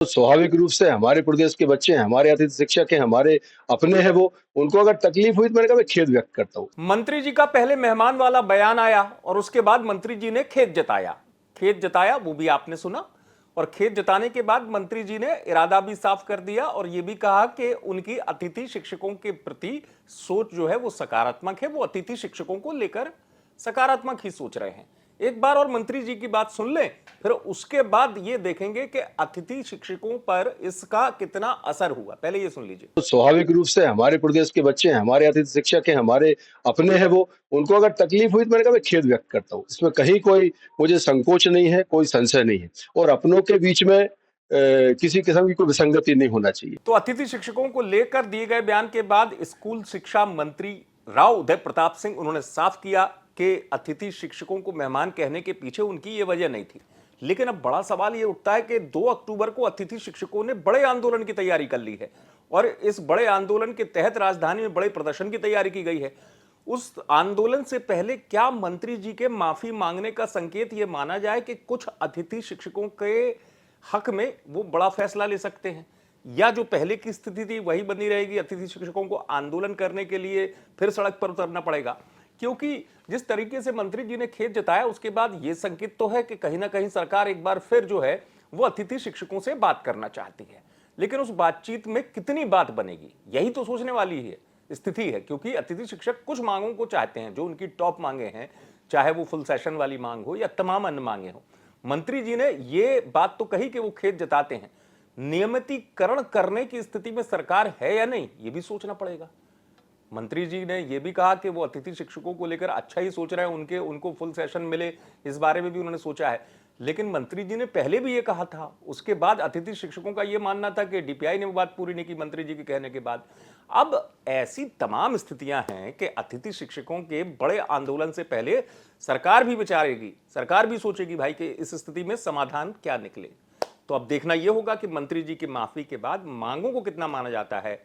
तो स्वाभाविक रूप से हमारे प्रदेश के बच्चे हैं, हमारे अतिथि शिक्षक हैं, हमारे अपने हैं वो, उनको अगर तकलीफ हुई तो मैंने कहा मैं खेद व्यक्त करता हूँ। मंत्री जी का पहले मेहमान वाला बयान आया और उसके बाद मंत्री जी ने खेद जताया। खेद जताया वो भी आपने सुना, और खेद जताने के बाद मंत्री जी ने इरादा भी साफ कर दिया और यह भी कहा कि उनकी अतिथि शिक्षकों के प्रति सोच जो है वो सकारात्मक है, वो अतिथि शिक्षकों को लेकर सकारात्मक ही सोच रहे हैं। एक बार और मंत्री जी की बात सुन लें, फिर उसके बाद ये देखेंगे कि अतिथि शिक्षकों पर इसका कितना असर हुआ। पहले ये सुन लीजिए। तो स्वाभाविक रूप से हमारे प्रदेश के बच्चे हैं, हमारे अतिथि शिक्षक हैं, हमारे अपने हैं वो, उनको अगर तकलीफ हुई तो मैंने कहा मैं खेद व्यक्त करता हूँ। इसमें कहीं कोई मुझे संकोच नहीं है, कोई संशय नहीं है, और अपनों के बीच में किसी किस्म की कोई विसंगति नहीं होना चाहिए। तो अतिथि शिक्षकों को लेकर दिए गए बयान के बाद स्कूल शिक्षा मंत्री राव उदय प्रताप सिंह उन्होंने साफ किया कि अतिथि शिक्षकों को मेहमान कहने के पीछे उनकी ये वजह नहीं थी। लेकिन अब बड़ा सवाल ये उठता है कि 2 अक्टूबर को अतिथि शिक्षकों ने बड़े आंदोलन की तैयारी कर ली है और इस बड़े आंदोलन के तहत राजधानी में बड़े प्रदर्शन की तैयारी की गई है। उस आंदोलन से पहले क्या मंत्री जी के माफी मांगने का संकेत यह माना जाए कि कुछ अतिथि शिक्षकों के हक में वो बड़ा फैसला ले सकते हैं, या जो पहले की स्थिति थी वही बनी रहेगी, अतिथि शिक्षकों को आंदोलन करने के लिए फिर सड़क पर उतरना पड़ेगा? क्योंकि जिस तरीके से मंत्री जी ने खेद जताया उसके बाद यह संकेत तो है कि कहीं ना कहीं सरकार एक बार फिर जो है वो अतिथि शिक्षकों से बात करना चाहती है। लेकिन उस बातचीत में कितनी बात बनेगी, यही तो सोचने वाली है स्थिति है। क्योंकि अतिथि शिक्षक कुछ मांगों को चाहते हैं जो उनकी टॉप मांगे हैं, चाहे वो फुल सेशन वाली मांग हो या तमाम अन्य मांगे हो। मंत्री जी ने ये बात तो कही कि वो खेद जताते हैं, नियमितीकरण करने की स्थिति में सरकार है या नहीं ये भी सोचना पड़ेगा। मंत्री जी ने यह भी कहा कि वो अतिथि शिक्षकों को लेकर अच्छा ही सोच रहे हैं, उनको फुल सेशन मिले, इस बारे में भी उन्होंने सोचा है। लेकिन मंत्री जी ने पहले भी ये कहा था, उसके बाद अतिथि शिक्षकों का यह मानना था कि डीपीआई ने वो बात पूरी नहीं की मंत्री जी के कहने के बाद। अब ऐसी तमाम स्थितियां हैं कि अतिथि शिक्षकों के बड़े आंदोलन से पहले सरकार भी विचारेगी, सरकार भी सोचेगी भाई कि इस स्थिति में समाधान क्या निकले। तो अब देखना यह होगा कि मंत्री जी की माफी के बाद मांगों को कितना माना जाता है।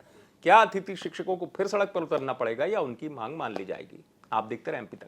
क्या अतिथि शिक्षकों को फिर सड़क पर उतरना पड़ेगा या उनकी मांग मान ली जाएगी? आप देखते रहे एमपी तक।